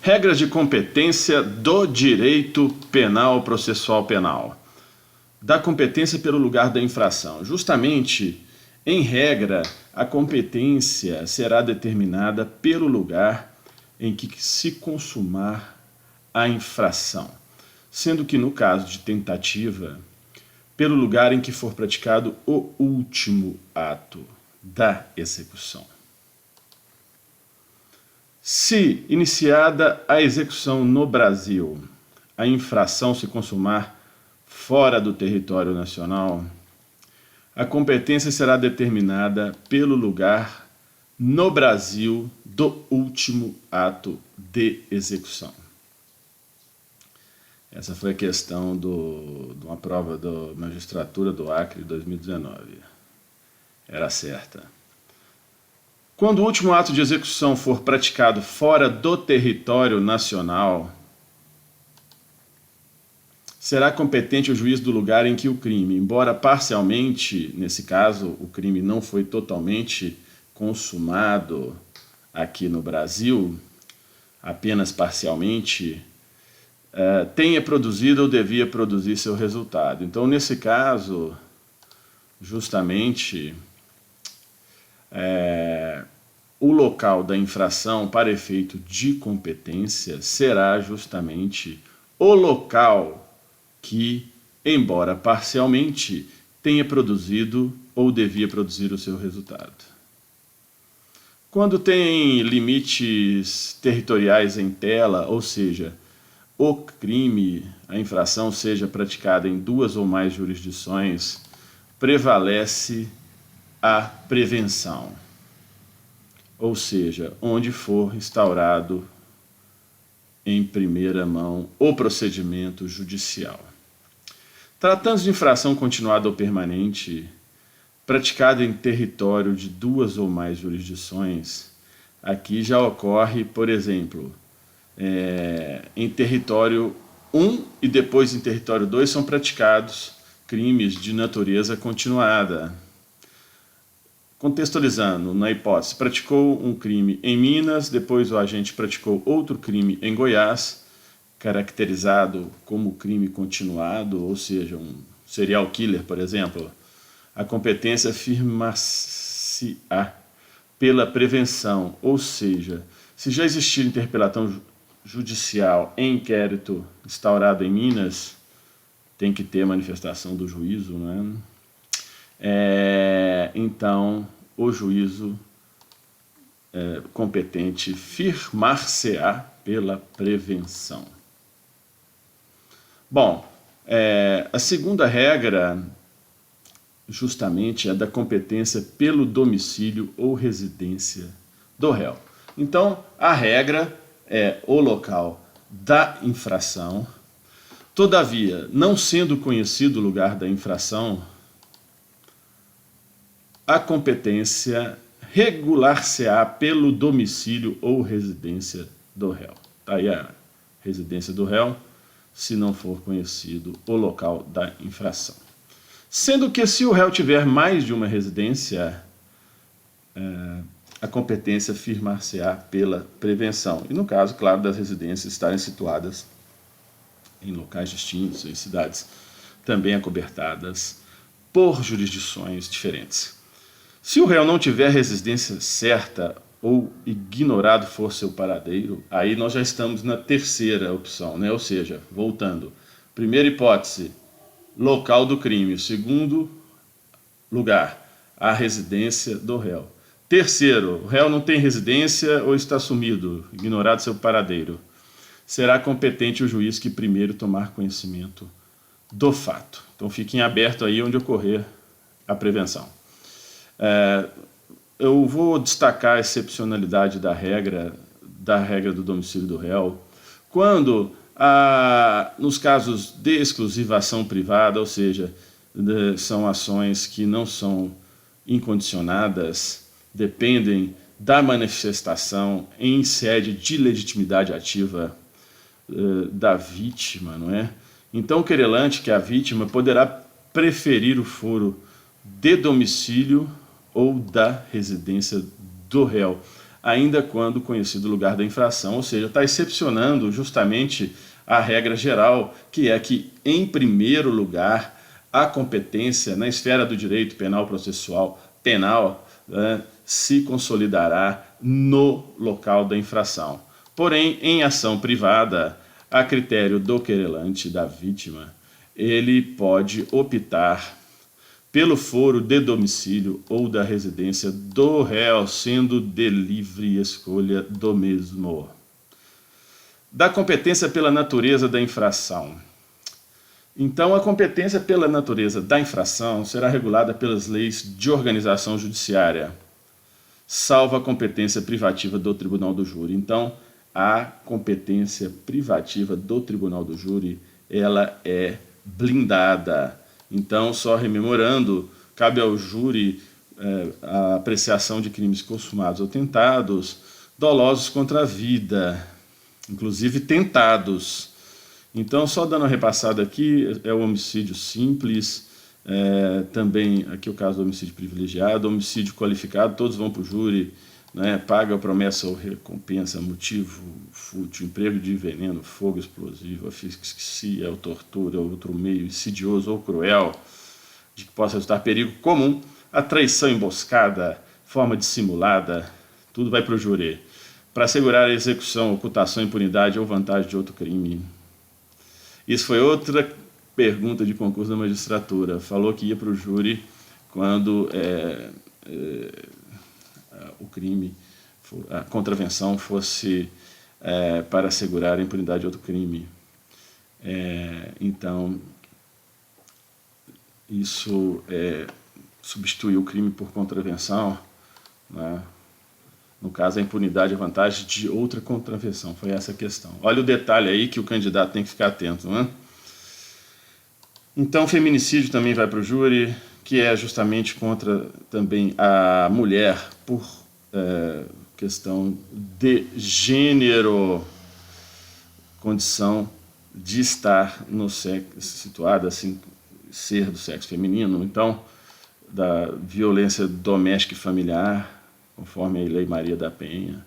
Regras de competência do direito penal processual penal. Da competência pelo lugar da infração. Justamente, em regra, a competência será determinada pelo lugar em que se consumar a infração, sendo que no caso de tentativa, pelo lugar em que for praticado o último ato da execução. Se, iniciada a execução no Brasil, a infração se consumar fora do território nacional, a competência será determinada pelo lugar no Brasil do último ato de execução. Essa foi a questão de uma prova da magistratura do Acre de 2019. Era certa. Quando o último ato de execução for praticado fora do território nacional, será competente o juiz do lugar em que o crime, embora parcialmente, nesse caso, o crime não foi totalmente consumado aqui no Brasil, apenas parcialmente, tenha produzido ou devia produzir seu resultado. Então, nesse caso, justamente, o local da infração para efeito de competência será justamente o local que, embora parcialmente, tenha produzido ou devia produzir o seu resultado. Quando tem limites territoriais em tela, ou seja, o crime, a infração seja praticada em duas ou mais jurisdições, prevalece a prevenção, ou seja, onde for instaurado em primeira mão o procedimento judicial. Tratando-se de infração continuada ou permanente, praticada em território de duas ou mais jurisdições, aqui já ocorre, por exemplo, em território 1 e depois em território 2 são praticados crimes de natureza continuada. Contextualizando, na hipótese, praticou um crime em Minas, depois o agente praticou outro crime em Goiás, caracterizado como crime continuado, ou seja, um serial killer, por exemplo, a competência firmar-se-á pela prevenção, ou seja, se já existir interpelação judicial em inquérito instaurado em Minas, tem que ter manifestação do juízo, né? Então, o juízo competente firmar-se-á pela prevenção. Bom, a segunda regra, justamente, é da competência pelo domicílio ou residência do réu. Então, a regra é o local da infração. Todavia, não sendo conhecido o lugar da infração, a competência regular-se-á pelo domicílio ou residência do réu. Tá aí a residência do réu, se não for conhecido o local da infração. Sendo que se o réu tiver mais de uma residência, a competência firmar-se-á pela prevenção. E no caso, claro, das residências estarem situadas em locais distintos, em cidades também acobertadas por jurisdições diferentes. Se o réu não tiver residência certa ou ignorado for seu paradeiro, aí nós já estamos na terceira opção, né? Ou seja, voltando. Primeira hipótese, local do crime. Segundo lugar, a residência do réu. Terceiro, o réu não tem residência ou está sumido, ignorado seu paradeiro. Será competente o juiz que primeiro tomar conhecimento do fato. Então fiquem abertos aí onde ocorrer a prevenção. Eu vou destacar a excepcionalidade da regra do domicílio do réu, quando, nos casos de exclusivação privada, ou seja, são ações que não são incondicionadas, dependem da manifestação em sede de legitimidade ativa da vítima, não é? Então, o querelante, que é a vítima, poderá preferir o foro de domicílio ou da residência do réu. ainda quando conhecido o lugar da infração, ou seja, está excepcionando justamente a regra geral, que é que, em primeiro lugar, a competência na esfera do direito penal processual penal, né, se consolidará no local da infração. Porém, em ação privada, a critério do querelante, da vítima, ele pode optar pelo foro de domicílio ou da residência do réu, sendo de livre escolha do mesmo. Da competência pela natureza da infração. Então, a competência pela natureza da infração será regulada pelas leis de organização judiciária, salvo a competência privativa do tribunal do júri. Então, a competência privativa do tribunal do júri, ela é blindada. Então, só rememorando, cabe ao júri a apreciação de crimes consumados ou tentados, dolosos contra a vida, inclusive tentados. Então, só dando uma repassada aqui, é o homicídio simples, também aqui o caso do homicídio privilegiado, homicídio qualificado, todos vão para o júri, né, paga, promessa ou recompensa, motivo fútil, emprego de veneno, fogo explosivo, asfixia ou tortura, ou outro meio insidioso ou cruel, de que possa resultar perigo comum, a traição emboscada, forma dissimulada, tudo vai para o júri, para assegurar a execução, ocultação, impunidade ou vantagem de outro crime. Isso foi outra pergunta de concurso da magistratura, falou que ia para o júri quando o crime, a contravenção fosse para assegurar a impunidade de outro crime. Então, isso substituiu o crime por contravenção, né? No caso, a impunidade é vantagem de outra contravenção, foi essa a questão. Olha o detalhe aí que o candidato tem que ficar atento, né? Então, feminicídio também vai para o júri, que é justamente contra também a mulher por questão de gênero, condição de estar no sexo, situada assim, ser do sexo feminino. Então, da violência doméstica e familiar, conforme a Lei Maria da Penha,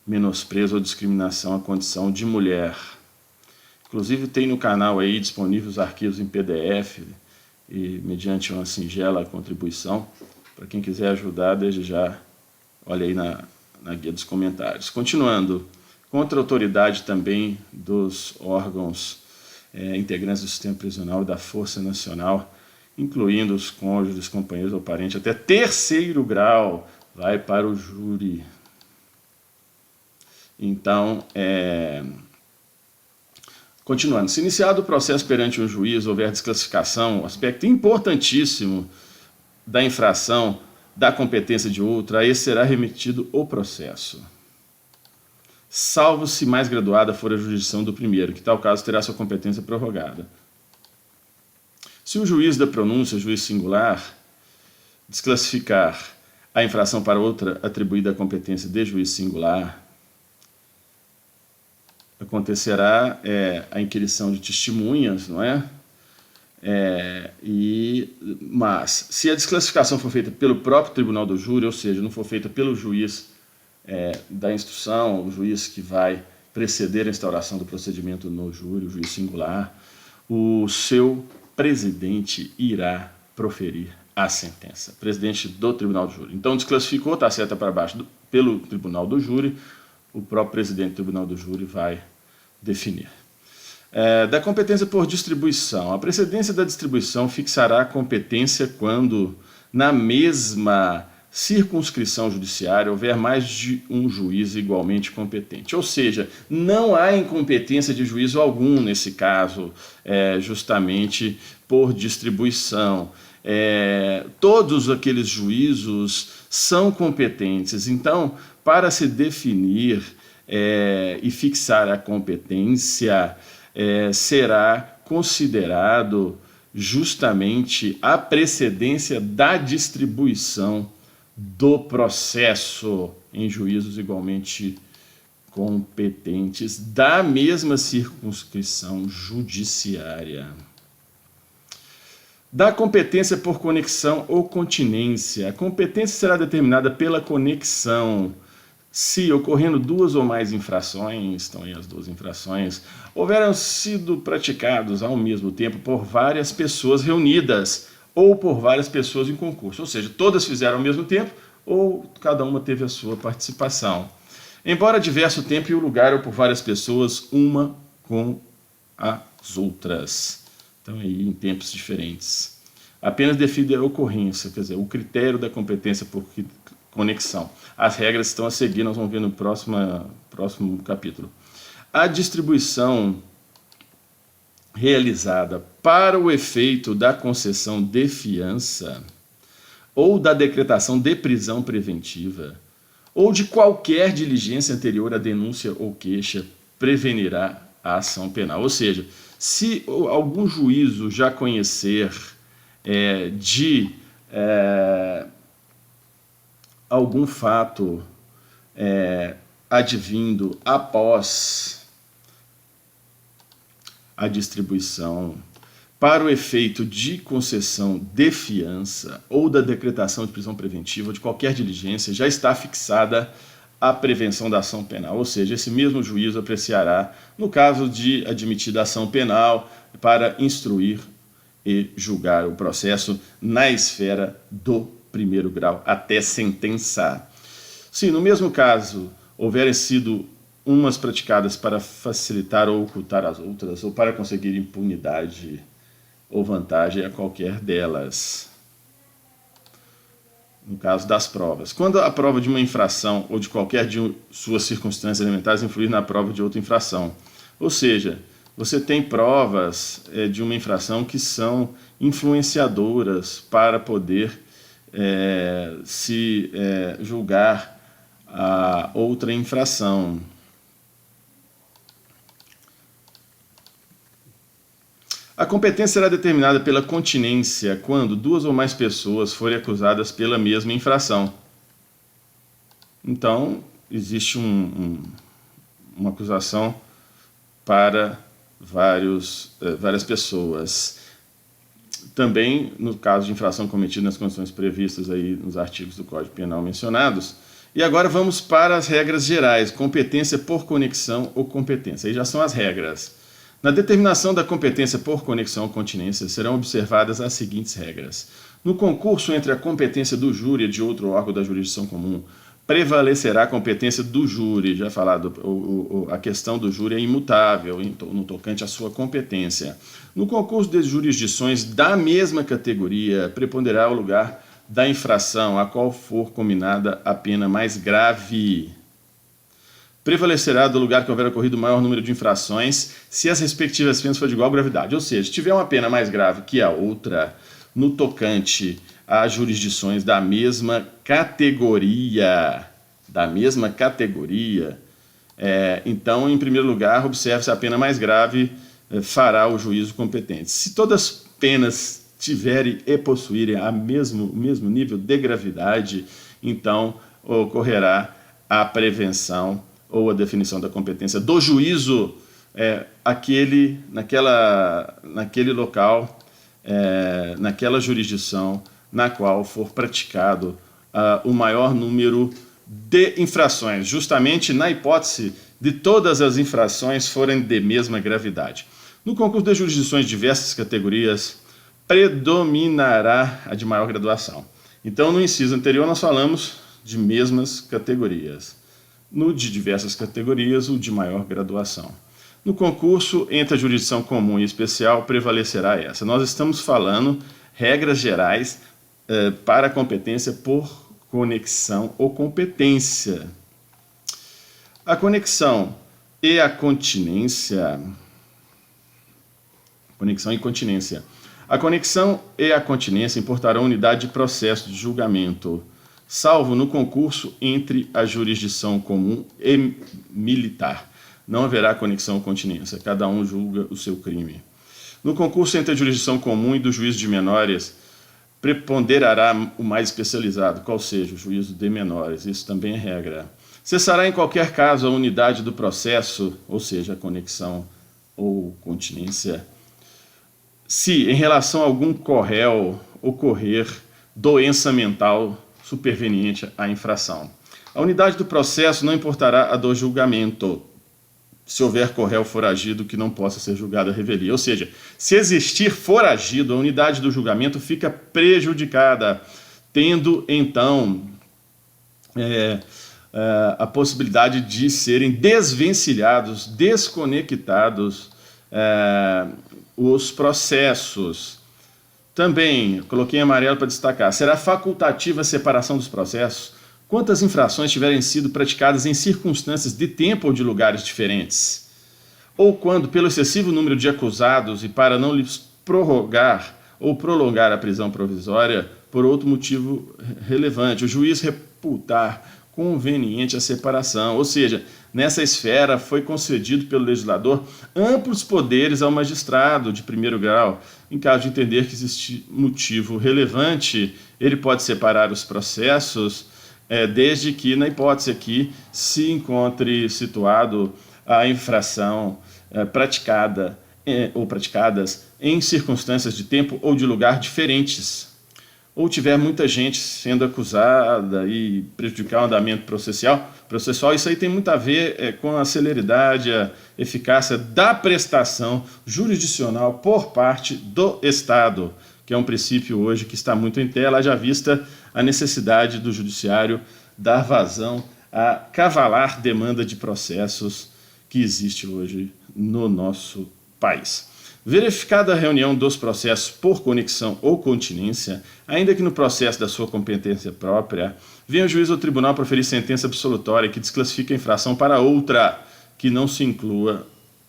menosprezo ou discriminação à condição de mulher. Inclusive tem no canal aí disponíveis os arquivos em PDF e mediante uma singela contribuição, para quem quiser ajudar, desde já, olha aí na guia dos comentários. Continuando, contra a autoridade também dos órgãos integrantes do sistema prisional e da Força Nacional, incluindo os cônjuges, companheiros ou parentes, até terceiro grau, vai para o júri. Então, continuando, se iniciado o processo perante um juiz, houver desclassificação, aspecto importantíssimo da infração da competência de outra, a esse será remetido o processo, salvo se mais graduada for a jurisdição do primeiro, que tal caso terá sua competência prorrogada. Se o juiz da pronúncia, juiz singular, desclassificar a infração para outra atribuída à competência de juiz singular, acontecerá a inquirição de testemunhas, não é? Mas, se a desclassificação for feita pelo próprio tribunal do júri, ou seja, não for feita pelo juiz da instrução, o juiz que vai preceder a instauração do procedimento no júri, o juiz singular, o seu presidente irá proferir a sentença, presidente do tribunal do júri. Então, desclassificou, está seta para baixo pelo tribunal do júri, o próprio presidente do tribunal do júri vai definir. Da competência por distribuição. A precedência da distribuição fixará a competência quando, na mesma circunscrição judiciária, houver mais de um juiz igualmente competente. Ou seja, não há incompetência de juízo algum nesse caso, justamente por distribuição. Todos aqueles juízos são competentes. Então, para se definir e fixar a competência, será considerado justamente a precedência da distribuição do processo em juízos igualmente competentes da mesma circunscrição judiciária. Da competência por conexão ou continência. A competência será determinada pela conexão, se, ocorrendo duas ou mais infrações, estão aí as duas infrações, houveram sido praticados ao mesmo tempo por várias pessoas reunidas ou por várias pessoas em concurso, ou seja, todas fizeram ao mesmo tempo ou cada uma teve a sua participação. Embora diverso tempo e o lugar ou por várias pessoas, uma com as outras. Então, aí em tempos diferentes. Apenas define a ocorrência, quer dizer, o critério da competência por conexão. As regras estão a seguir, nós vamos ver no próximo capítulo. A distribuição realizada para o efeito da concessão de fiança ou da decretação de prisão preventiva ou de qualquer diligência anterior à denúncia ou queixa prevenirá a ação penal. Ou seja, se algum juízo já conhecer algum fato advindo após a distribuição para o efeito de concessão de fiança ou da decretação de prisão preventiva ou de qualquer diligência, já está fixada a prevenção da ação penal, ou seja, esse mesmo juízo apreciará, no caso de admitida ação penal, para instruir e julgar o processo na esfera do primeiro grau, até sentençar. Se, no mesmo caso, houverem sido umas praticadas para facilitar ou ocultar as outras, ou para conseguir impunidade ou vantagem a qualquer delas. No caso das provas. Quando a prova de uma infração ou de qualquer de suas circunstâncias elementares influir na prova de outra infração. Ou seja, você tem provas de uma infração que são influenciadoras para poder se julgar a outra infração. A competência será determinada pela continência quando duas ou mais pessoas forem acusadas pela mesma infração. Então, existe uma acusação para várias pessoas. Também, no caso de infração cometida nas condições previstas aí nos artigos do Código Penal mencionados. E agora vamos para as regras gerais, competência por conexão ou competência. Aí já são as regras. Na determinação da competência por conexão ou continência serão observadas as seguintes regras. No concurso entre a competência do júri e de outro órgão da jurisdição comum, prevalecerá a competência do júri. Já falado, a questão do júri é imutável no tocante à sua competência. No concurso de jurisdições da mesma categoria, preponderará o lugar da infração a qual for combinada a pena mais grave. Prevalecerá do lugar que houver ocorrido o maior número de infrações se as respectivas penas forem de igual gravidade. Ou seja, se tiver uma pena mais grave que a outra no tocante a jurisdições da mesma categoria, então, em primeiro lugar, observe-se a pena mais grave fará o juízo competente. Se todas as penas tiverem e possuírem o mesmo nível de gravidade, então ocorrerá a prevenção ou a definição da competência do juízo naquele local, naquela jurisdição na qual for praticado o maior número de infrações, justamente na hipótese de todas as infrações forem de mesma gravidade. No concurso de jurisdições de diversas categorias, predominará a de maior graduação. Então, no inciso anterior, nós falamos de mesmas categorias. No de diversas categorias, o de maior graduação. No concurso entre a jurisdição comum e especial, prevalecerá essa. Nós estamos falando regras gerais para a competência por conexão ou competência. A conexão e a continência. Conexão e continência. A conexão e a continência importarão unidade de processo de julgamento, salvo no concurso entre a jurisdição comum e militar. Não haverá conexão ou continência, cada um julga o seu crime. No concurso entre a jurisdição comum e do juízo de menores, preponderará o mais especializado, qual seja o juízo de menores, isso também é regra. Cessará em qualquer caso a unidade do processo, ou seja, a conexão ou continência, se em relação a algum corréu ocorrer doença mental superveniente à infração. A unidade do processo não importará a do julgamento, se houver corréu foragido que não possa ser julgado à revelia. Ou seja, se existir foragido, a unidade do julgamento fica prejudicada, tendo então a possibilidade de serem desvencilhados, desconectados os processos. Também, coloquei em amarelo para destacar, será facultativa a separação dos processos? Quantas infrações tiverem sido praticadas em circunstâncias de tempo ou de lugares diferentes? Ou quando, pelo excessivo número de acusados e para não lhes prorrogar ou prolongar a prisão provisória por outro motivo relevante, o juiz reputar conveniente a separação. Ou seja, nessa esfera foi concedido pelo legislador amplos poderes ao magistrado de primeiro grau. Em caso de entender que existe motivo relevante, ele pode separar os processos, desde que, na hipótese aqui, se encontre situado a infração praticada ou praticadas em circunstâncias de tempo ou de lugar diferentes, ou tiver muita gente sendo acusada e prejudicar o andamento processual, isso aí tem muito a ver com a celeridade, a eficácia da prestação jurisdicional por parte do Estado, que é um princípio hoje que está muito em tela, haja vista a necessidade do judiciário dar vazão à cavalar demanda de processos que existe hoje no nosso país. Verificada a reunião dos processos por conexão ou continência, ainda que no processo da sua competência própria, venha o juiz ou tribunal proferir sentença absolutória que desclassifica a infração para outra que não se inclua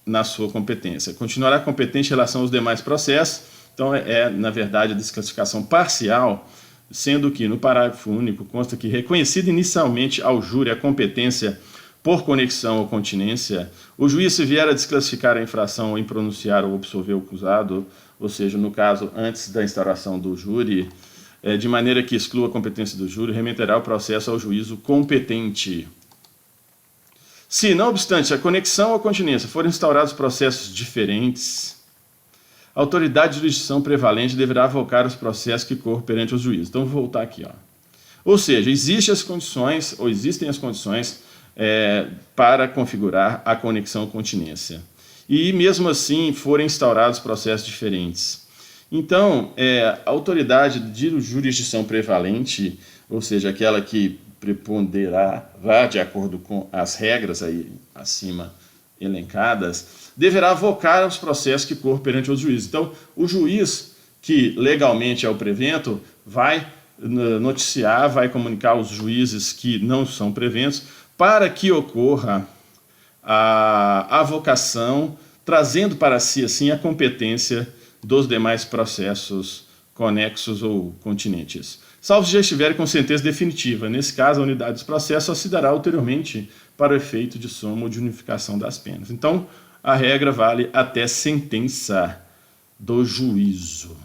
na sua competência. Continuará competente em relação aos demais processos, então na verdade, a desclassificação parcial, sendo que no parágrafo único consta que, reconhecida inicialmente ao júri a competência por conexão ou continência, o juiz, se vier a desclassificar a infração ou impronunciar ou absolver o acusado, ou seja, no caso, antes da instauração do júri, de maneira que exclua a competência do júri, remeterá o processo ao juízo competente. Se, não obstante, a conexão ou continência forem instaurados processos diferentes, a autoridade de jurisdição prevalente deverá avocar os processos que corram perante os juízes. Então, vou voltar aqui. Ou seja, existem as condições para configurar a conexão continência. E, mesmo assim, forem instaurados processos diferentes. Então, a autoridade de jurisdição prevalente, ou seja, aquela que preponderará de acordo com as regras aí acima elencadas, deverá avocar os processos que corram perante os juízes. Então, o juiz, que legalmente é o prevento, vai noticiar, vai comunicar aos juízes que não são preventos, para que ocorra a avocação, trazendo para si, assim, a competência dos demais processos conexos ou continentes. Salvo se já estiverem com sentença definitiva. Nesse caso, a unidade dos processos só se dará ulteriormente para o efeito de soma ou de unificação das penas. Então, a regra vale até sentença do juízo.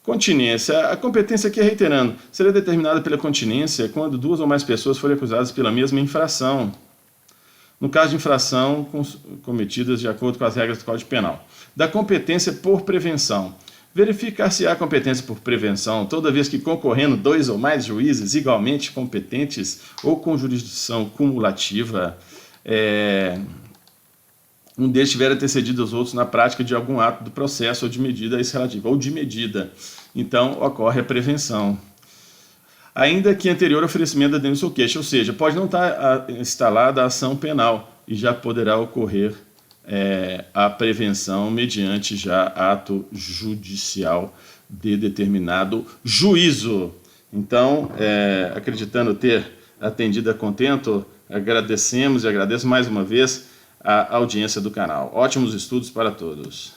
Continência. A competência aqui, reiterando, será determinada pela continência quando duas ou mais pessoas forem acusadas pela mesma infração. No caso de infração cometidas de acordo com as regras do Código Penal. Da competência por prevenção. Verificar-se a competência por prevenção toda vez que concorrendo dois ou mais juízes igualmente competentes ou com jurisdição cumulativa, um deles tiver antecedido os outros na prática de algum ato do processo ou de medida a isso relativa, ou de medida. Então, ocorre a prevenção. Ainda que anterior oferecimento da denúncia ou queixa, ou seja, pode não estar instalada a ação penal e já poderá ocorrer a prevenção mediante já ato judicial de determinado juízo. Então, acreditando ter atendido a contento, agradecemos e agradeço mais uma vez a audiência do canal. Ótimos estudos para todos.